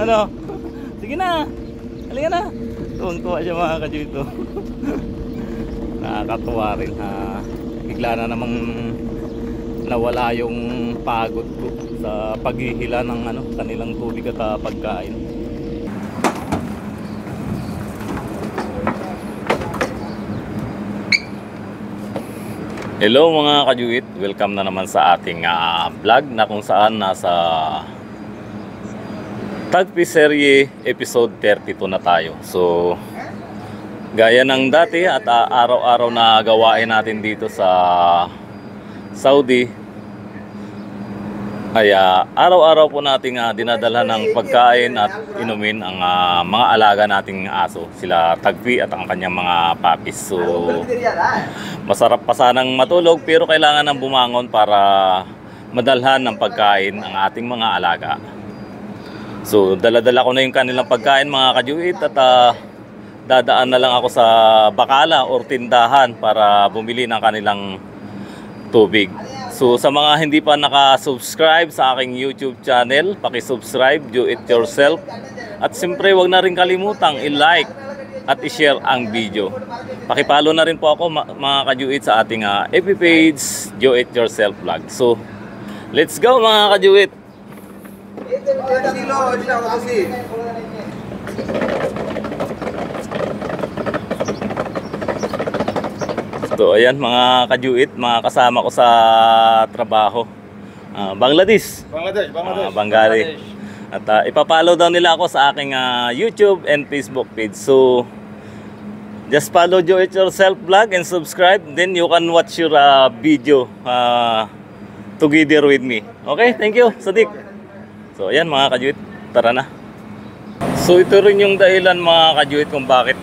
Ano? Sige na. Halika na. Tuwang-tuwa siya mga kajuito. Nakakatuwa rin ha. Bigla na namang nawala yung pagod ko sa paghihila ng kanilang tubig at pagkain. Hello mga kajuit, welcome na naman sa ating vlog na kung saan nasa Tagpi Serye episode 32 na tayo. So gaya ng dati at araw-araw na gawain natin dito sa Saudi ay araw-araw po nating dinadala ng pagkain at inumin ang mga alaga nating aso, sila Tagpi at ang kanyang mga puppies. So masarap pa sanang matulog pero kailangan ng bumangon para madalhan ng pagkain ang ating mga alaga. So dala-dala ko na yung kanilang pagkain mga kajuit at dadaan na lang ako sa bakala or tindahan para bumili ng kanilang tubig. So sa mga hindi pa naka-subscribe sa aking YouTube channel, paki-subscribe, do it yourself. At siyempre wag na rin kalimutang i-like at i-share ang video. Paki-follow na rin po ako mga kajuit sa ating FB page, do it yourself vlog. So let's go mga kajuit. So ayan mga kajuit, mga kasama ko sa trabaho, Bangladesh. Bangladesh. At ipapollow daw nila ako sa aking YouTube and Facebook page. So just follow Do It Yourself vlog and subscribe, then you can watch your video together with me. Okay, thank you Sadiq. So ayan mga kajuit, tara na. So ito rin yung dahilan mga kajuit kung bakit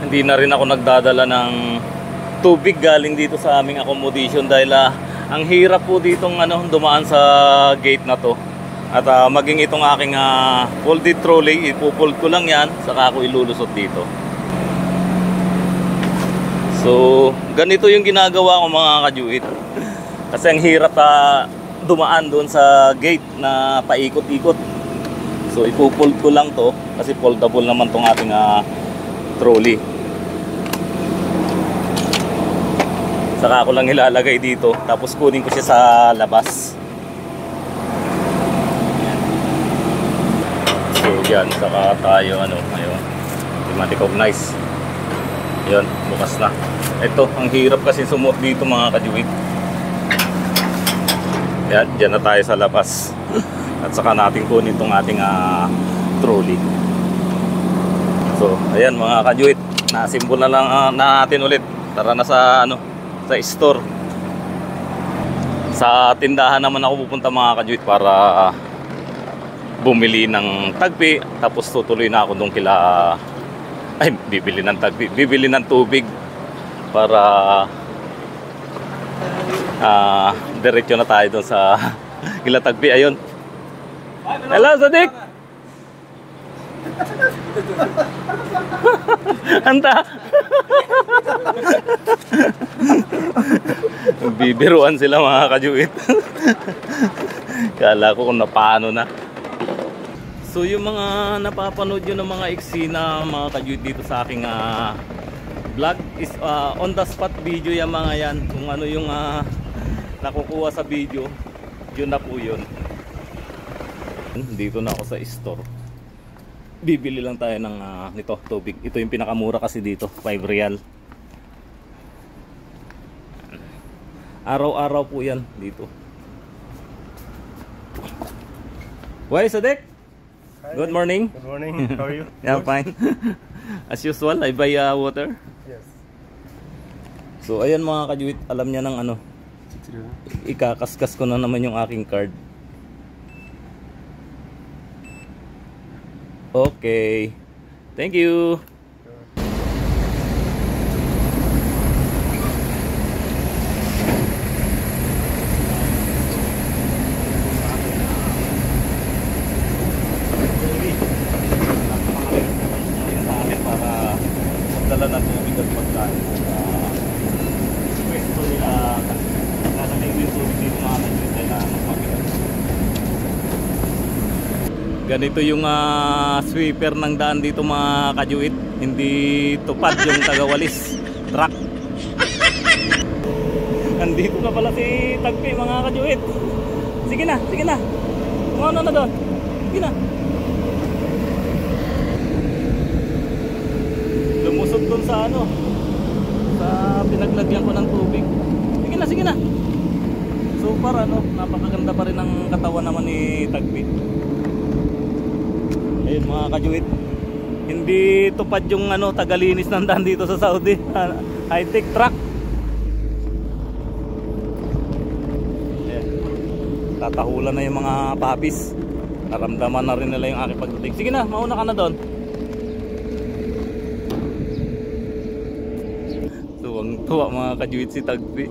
hindi na rin ako nagdadala ng tubig galing dito sa aming accommodation dahil ang hirap po ditong dumaan sa gate na to. At maging itong aking folded trolley, ipupold ko lang yan saka ako ilulusot dito. So ganito yung ginagawa ko mga kajuit. Kasi ang hirap dumaan doon sa gate na paikot-ikot. So ipupold ko lang to kasi foldable naman tong ating trolley. Saka ako lang ilalagay dito tapos kunin ko siya sa labas. So yan, saka tayo ayun, i-recognize. Ayun, bukas na. Ito, ang hirap kasi sumuot dito mga kajuit. Yan, dyan na tayo sa labas. At saka natin kunin itong ating trolley. So ayan mga kajuit, nasimbol na lang natin ulit. Tara na sa sa store. Sa tindahan naman ako pupunta mga kajuit para bumili ng Tagpi. Tapos tutuloy na ako doon kila bibili ng Tagpi, bibili ng tubig para diretso na tayo doon sa kila Tagpi. Ayun. Hello Sadiq. Anta. Bibiruan sila mga kajuit. Kala ko kung napaano na. So yung mga napapanood yun ng mga eksena mga kajuit dito sa aking vlog is on the spot video yung mga yan. Kung ano yung nakukuha sa video, yun na po yun. Dito na ako sa store. Bibili lang tayo ng nito, tubig. Ito yung pinakamura kasi dito, 5 real. Araw-araw po yan dito. Why Sadiq? Good morning. Good morning. How are you? Yeah, fine. As usual, I buy water. Yes. So ayan mga kajuit, alam niya ng ikakaskas ko na naman yung aking card. Okay. Thank you. Para magdala ng tubig at pagkain. Pwesto nila nasa yung tubig dito mga kajuit na magpapitan. Ganito yung sweeper ng daan dito mga kajuit. Hindi tupad yung tagawalis truck. Nandito na pala si Tagpi mga kajuit. Sige na, sige na. Kumano na doon. Sige na. Lumusot doon sa ano, sa pinaglagyan ko ng tubig. Sige na, sige na. Super ano, napakaganda pa rin ang katawan naman ni Tagpi. Ayun mga kajuit. Hindi tupad yung ano, tagalinis ng daan dito sa Saudi. High-tech truck. Ayan. Tatahulan na yung mga papis. Naramdaman na rin nila yung aking pagdating. Sige na, mauna ka na doon. Tuwang-tuwa mga kajuit si Tagpi.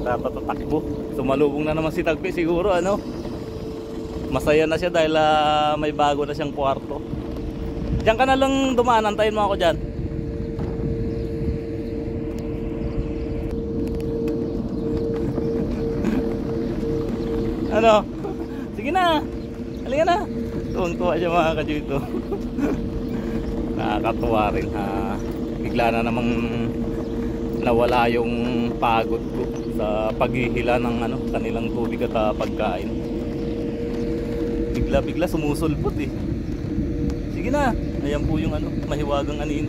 Tatatakbo. Sumalubong na naman si Tagpi siguro ano. Masaya na siya dahil may bago na siyang kwarto. Diyan ka na lang dumaan, antayin mo ako dyan. Ano? Sige na. Halika na. Tuwang-tuwa siya mga kajuito. Nakakatuwa rin ha. Bigla na namang nawala yung pagod ko sa paghihila ng ano, kanilang tubig at pagkain. Bigla sumusulpot eh. Sige na. Ayan po yung ano, mahiwagang anino.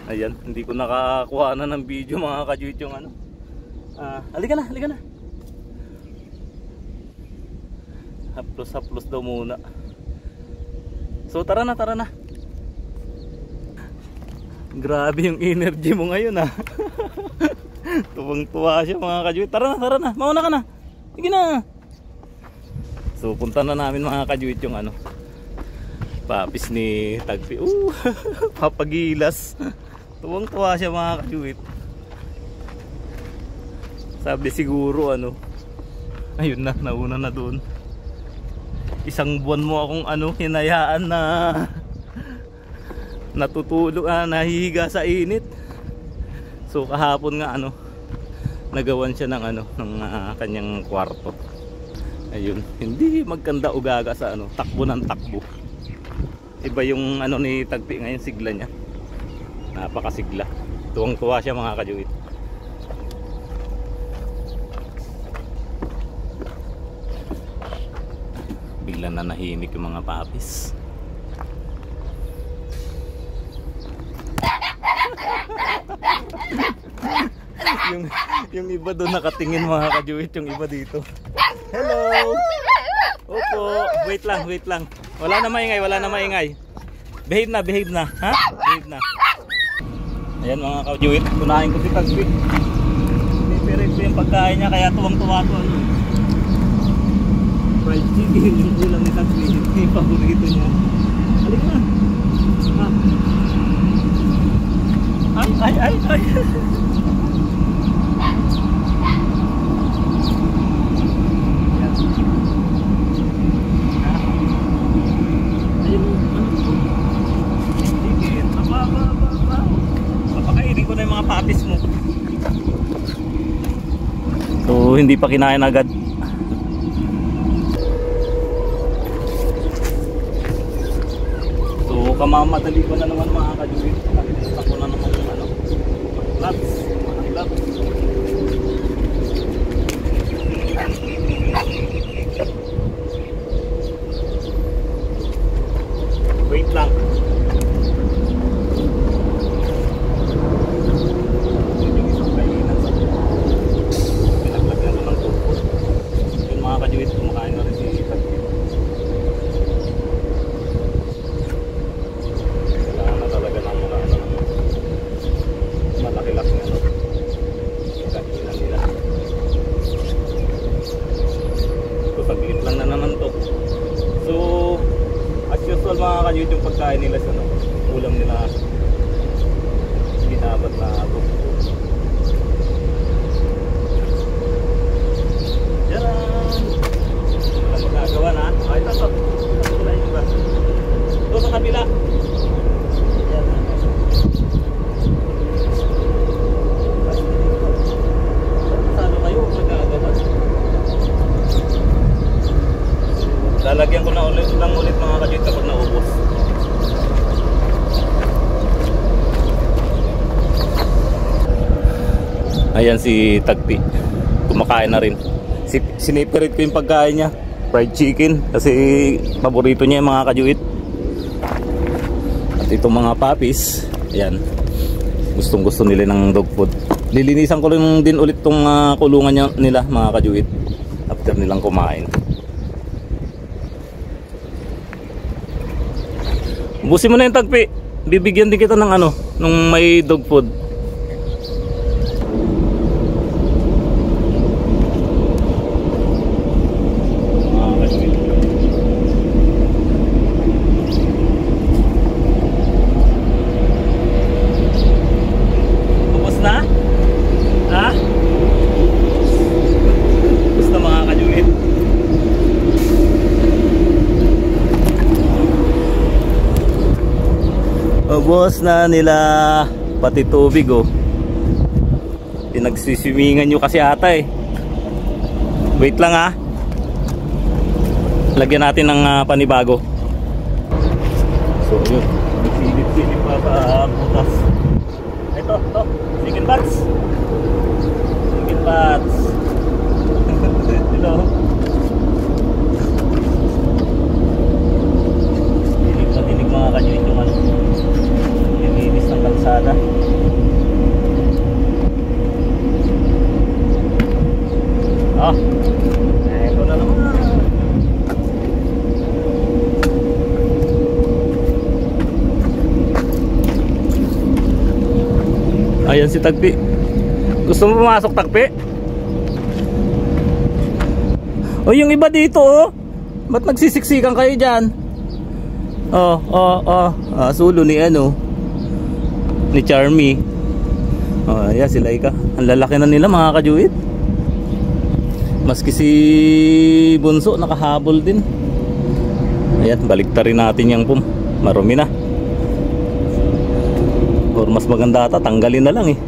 Ayan, hindi ko nakakuha na ng video mga kajuit yung ano. Halika na, halika na. Haplos daw muna. So tara na, tara na. Grabe yung energy mo ngayon ah. Tuwang-tuwa siya mga kajuit. Tara na, mauna ka na. Sige na. So punta na namin mga kajuit yung ano, papis ni Tagpi. Papagilas. Tuwang-tuwa siya mga kajuit. Sabi siguro ano, ayun na, nauna na doon. Isang buwan mo akong ano, hinayaan na natutulog, nahihiga sa init. So kahapon nga ano, nagawan siya ng ano, ng kanyang kwarto. Ayun, hindi magkanda ugaga sa ano, takbo ng takbo. Iba yung ano ni Tagpi ngayon, sigla niya. Napakasigla. Tuwang-tuwa siya mga kajuit. Bigla na nahimik yung mga papis. yung iba doon nakatingin mga kajuit, yung iba dito. Hello. Opo, wait lang. Wala na maingay. Behave na, ha? Behave na. Ayan mga kajuit, kunain ko si Tagpi. Pinipirit ko yung pagkain niya, kaya tuwang-tuwa ko ano. Fried chicken, yung ulam ni Tagpi, yung paborito niya. Halika na. Ay. Papakainin ko na yung mga papis mo. So hindi pa kinain agad. So kamamadali ko na naman mga kajuit. Nakikita ko na naman yung ano, laps. Wait lang. Yung isang kainan sa pinaglagyan na ng tupot. Yung mga kajuit, kumakain na rin si Tagpi. Kailangan na talaga ng mga ano, malaki-laki ano, kainan nila. So saglit lang na naman to. So as usual mga kajuit, yung pagkain nila sa ano, ulam nila binabat na tupot. Diyan! Wala magagawa na. Ay, ito. Ito na yung iba. Ito sa kabila. Diyan. Lalagyan ko na ulit mga kajit kapag naubos. Ayan si Tagpi, kumakain na rin. Sinipirit ko yung pagkain niya, fried chicken, kasi paborito niya yung mga kajuit. At itong mga puppies, ayan, gustong gusto nila ng dog food. Lilinisan ko rin din ulit itong kulungan nila mga kajuit after nilang kumain. Ubusin mo na yung Tagpi, bibigyan din kita ng ano, nung may dog food. Ubos na nila pati tubig oh. Pinagsiswimingan nyo kasi ata eh. Wait lang ah. Lagyan natin ng panibago. So yun, nagsilip-silip pa sa butas. Ito, chicken bats. Chicken bats. Hello. Dinig na dinig mga kanyuit yung ano, nilinis ng kalsada. Oh, ito na naman. Ayan si Tagpi. Gusto mo pumasok, Tagpi? O yung iba dito oh. Ba't nagsisiksikan kayo dyan? Sulo ni ano, ni Charmy. Ayan si Laika. Ang lalaki na nila mga kajuit. Maski si Bunso nakahabol din. Ayan, baliktarin natin yung pum. Marumi na. Or mas maganda ata tanggalin na lang eh.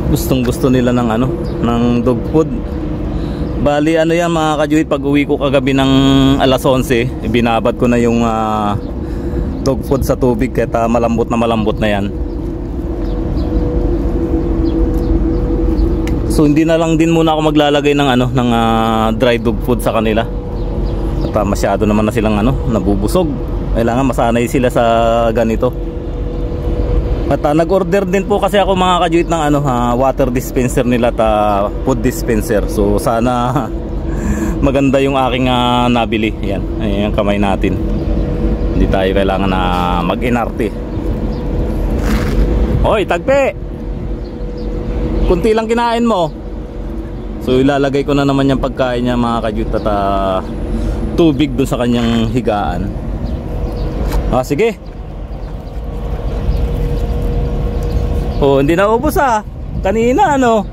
Gustong gusto nila ng ano, ng dog food. Bali ano yan mga kajuit, pag uwi ko kagabi ng alas 11, binabad ko na yung dog food sa tubig kaya malambot na yan. So hindi na lang din muna ako maglalagay ng ano, ng dry dog food sa kanila. At masyado naman na silang ano, nabubusog. Kailangan masanay sila sa ganito. At nag-order din po kasi ako mga kajuit ng ano, water dispenser nila at food dispenser. So sana maganda yung aking nabili. Ayan, ayan yung kamay natin. Hindi tayo kailangan na mag-inarte. Hoy, Tagpi! Kunti lang kinain mo. So ilalagay ko na naman yung pagkain niya mga kajuit at tubig doon sa kanyang higaan. Sige. Oh, hindi na ubos kanina ano.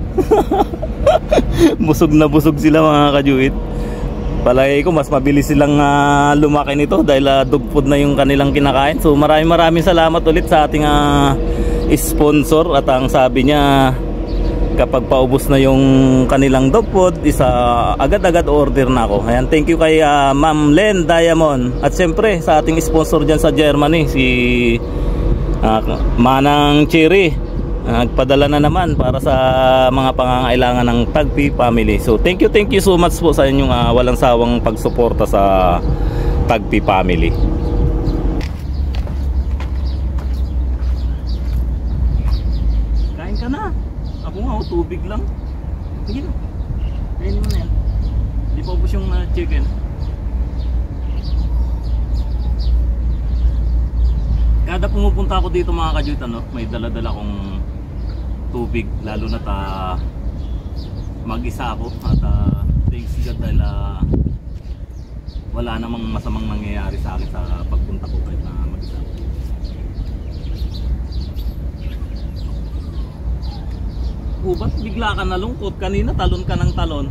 Busog na busog sila mga kajuit. Palagi ko mas mabilis silang lumaki nito dahil dog food na yung kanilang kinakain. So maraming salamat ulit sa ating sponsor. At ang sabi niya, kapag paubos na yung kanilang dog food, agad-agad order na ako. Ayan, thank you kay Ma'am Len Diamond. At siyempre sa ating sponsor dyan sa Germany, si Manang Cherry. Nagpadala na naman para sa mga pangangailangan ng Tagpi family. So thank you so much po sa inyong walang sawang pagsuporta sa Tagpi family. Kain ka na. Ako nga tubig lang. Sige na. Kainin mo na yan. Di pa ubos yung chicken. Kada pumupunta ako dito mga kajuit, may dala-dala kong tubig, lalo na mag-isa ako at thanks God dahil wala namang masamang nangyayari sa akin sa pagpunta ko kahit na mag-isa ako. Ba't bigla ka nalungkot? Kanina talon ka ng talon.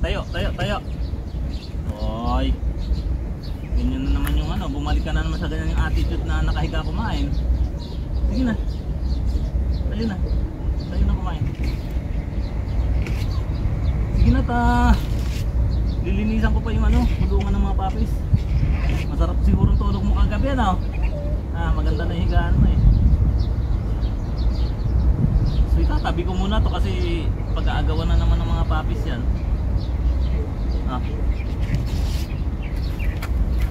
Tayo. Oy, ganyan na naman yung bumalik ka na naman sa ganyan yung attitude na nakahiga kumain. Sige na. Tayo na kumain. lang. Sige na ta. Lilinisan ko pa yung ano, kulungan ng mga papis. Masarap siguro tulog mo kagabi, ano? Maganda na higaan mo eh. So itatabi ko muna to kasi pag-aagawan na naman ng mga papis yan.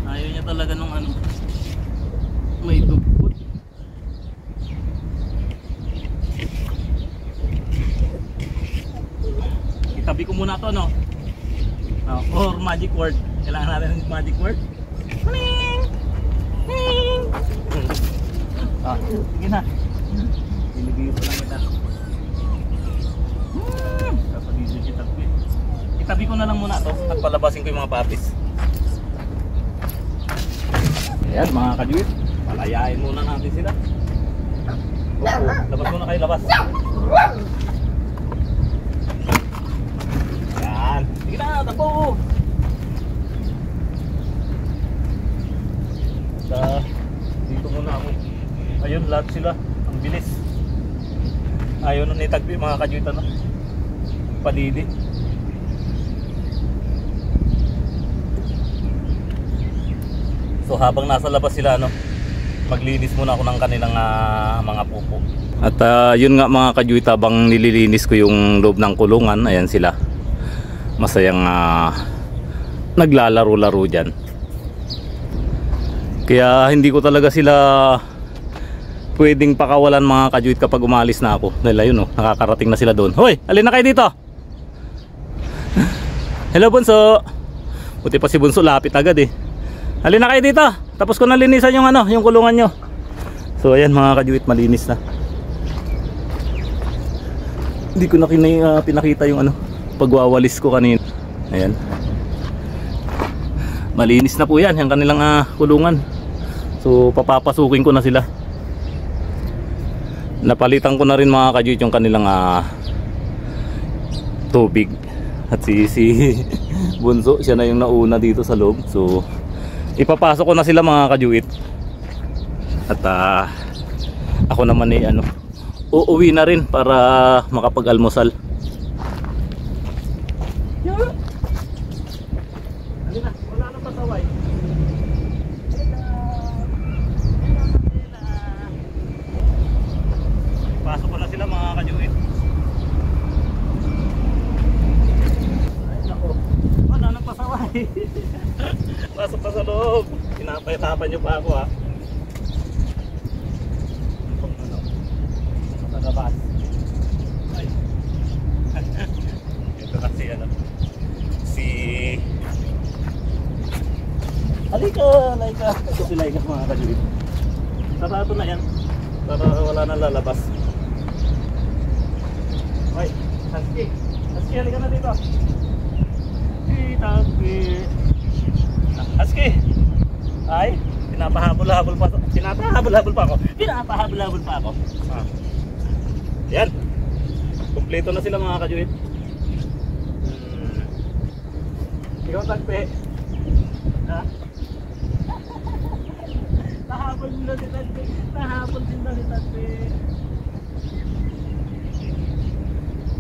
Ayaw niya talaga nung ano, may dugpot. Itabi ko muna to, no? Or magic word. Kailangan natin ng magic word. Sige na. Ilagay ko lang kita. Kapag itabi ko na lang muna to at palabasin ko yung mga papis. Ayan mga kajuit, palayain muna natin sila. Labas muna kayo, labas. Ayan, sige na, tapo. Dito muna ako. Ayun, lahat sila, ang bilis. Ayaw na nitagpi mga kajuit, ano? Padidi. So habang nasa labas sila, ano, maglinis muna ako ng kanilang mga pupo. At yun nga mga kajuit, habang nililinis ko yung loob ng kulungan, ayan sila. Masayang naglalaro-laro dyan. Kaya hindi ko talaga sila pwedeng pakawalan mga kajuit kapag umalis na ako. Dahil ayun, nakakarating na sila doon. Hoy, alin na kayo dito? Hello Bunso. Buti pa si Bunso, lapit agad eh. Halina na kayo dito. Tapos ko na linisan yung ano, yung kulungan nyo. So ayan mga kajuit, malinis na. Hindi ko na pinakita yung ano, pagwawalis ko kanina. Ayan. Malinis na po yan, yung kanilang kulungan. So papapasukin ko na sila. Napalitan ko na rin mga kajuit yung kanilang tubig. At si Bunso, siya na yung nauna dito sa loob. So ipapasok ko na sila mga kajuit. At ako naman eh ano, uuwi na rin para makapag-almusal. Halina, wala nang pasaway. Pasok ko na sila mga kajuit. Ay nako, wala nang pasaway. Pasok pa sa loob. Pinapayatapan nyo pa ako ha. Sa labas. Ay. Ito kasi ano, si Halika, Laika. Ito si Laika mga kajuit. Sarado na yan para wala nang lalabas. Ay, Husky. Husky, halika na dito. Husky. Husky. Ay, pinapahabol-habol pa ako. Yan. Kompleto na sila mga kajuit. Ikaw tagpe. Ha? Nahabol sila si tagpe.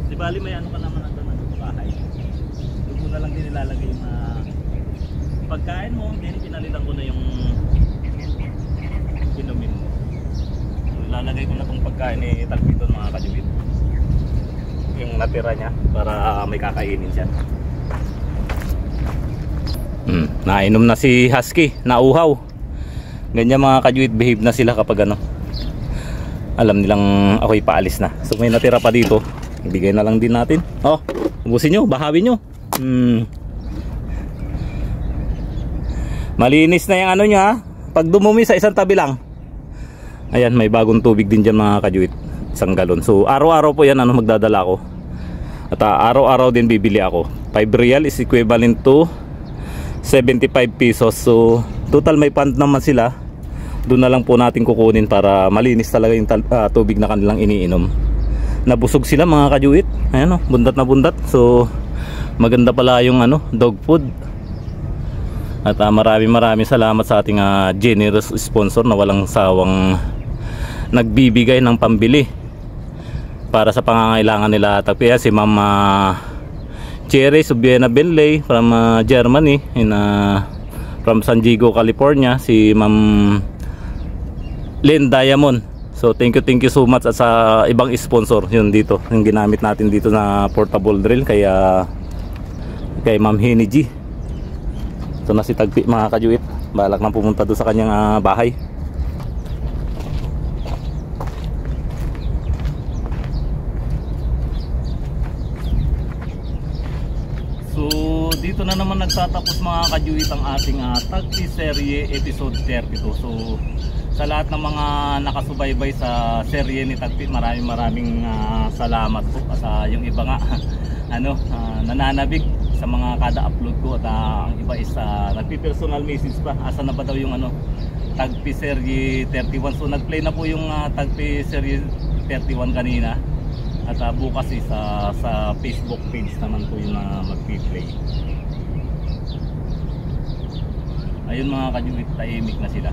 Di bali may ano ka naman ang naman sa bahay. Doon ko na lang din nilalagay yung pagkain mo, then pinalitan ko na yung inumin mo. Lalagay ko na itong pagkain ni Tagpiton mga kajuit, yung natira niya para may kakainin siya. Nainom na si Husky, nauhaw. Ganyan mga kajuit, behave na sila kapag ano, alam nilang ako'y paalis na. So may natira pa dito, ibigay na lang din natin. Ubusin nyo, bahawin nyo. Malinis na yung ano nyo ha. Pag dumumi sa isang tabi lang. Ayan, may bagong tubig din dyan mga kajuit. Isang galon. So araw-araw po yan ano, magdadala ako. At araw-araw din bibili ako. 5 real is equivalent to 75 pesos. So total may pant naman sila. Doon na lang po natin kukunin para malinis talaga yung tubig na kanilang iniinom. Nabusog sila mga kajuit. Ayan o, bundat na bundat. So maganda pala yung ano, dog food. At maraming salamat sa ating generous sponsor na walang sawang nagbibigay ng pambili para sa pangangailangan nila tagpi. Si Ma'am Cherry Subiena Benley from Germany from San Diego, California, si Ma'am Lynn Diamond. So thank you so much at sa ibang sponsor yun dito, yung ginamit natin dito na portable drill kaya kay Ma'am Henny G. Ito na si Tagpi mga kajuit, balak na pumunta doon sa kanyang bahay. So dito na naman nagtatapos mga kajuit ang ating Tagpi serye episode 32. So sa lahat ng mga nakasubaybay sa serye ni Tagpi, maraming salamat po. Sa yung iba nga nananabik sa mga kada upload ko at ang iba is nagpi-personal message pa, asa na ba daw yung Tagpi serye 31. So nagplay na po yung Tagpi serye 31 kanina at bukas is sa Facebook page naman po yung magpi-play. Ayun mga kajuit, tahimik na sila.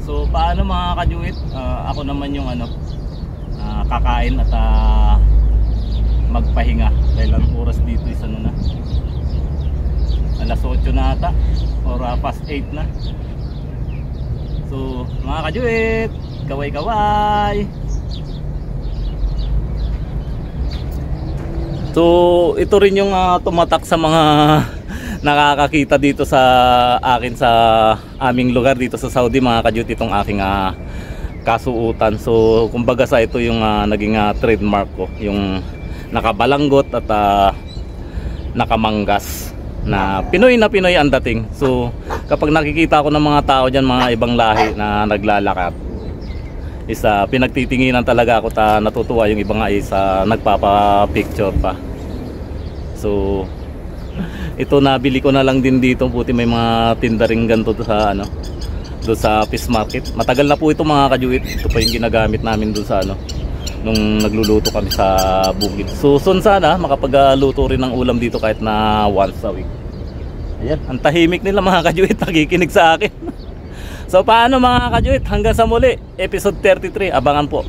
So paano mga kajuit, ako naman yung kakain at magpahinga dahil ang oras dito is na alas 8 na ata or past 8 na. So mga kajuit, kaway. So ito rin yung tumatak sa mga nakakakita dito sa akin sa aming lugar dito sa Saudi mga kajuit, itong aking kasuutan. So kumbaga sa ito yung naging trademark ko, yung nakabalanggot at nakamanggas na Pinoy ang dating. So kapag nakikita ko ng mga tao dyan, mga ibang lahi na naglalakad, isa pinagtitinginan talaga ako, natutuwa. Yung iba nga isa nagpapa-picture pa. So ito nabili ko na lang din dito, puti may mga tindaring ganito sa doon sa fish market. Matagal na po ito mga kajuit. Ito pa yung ginagamit namin doon sa nung nagluluto kami sa bukid. So soon sana makapagluto rin ng ulam dito kahit na once a week. Ayan, ang tahimik nila mga kajuit, nakikinig sa akin. So paano mga kajuit, hanggang sa muli, episode 33, abangan po.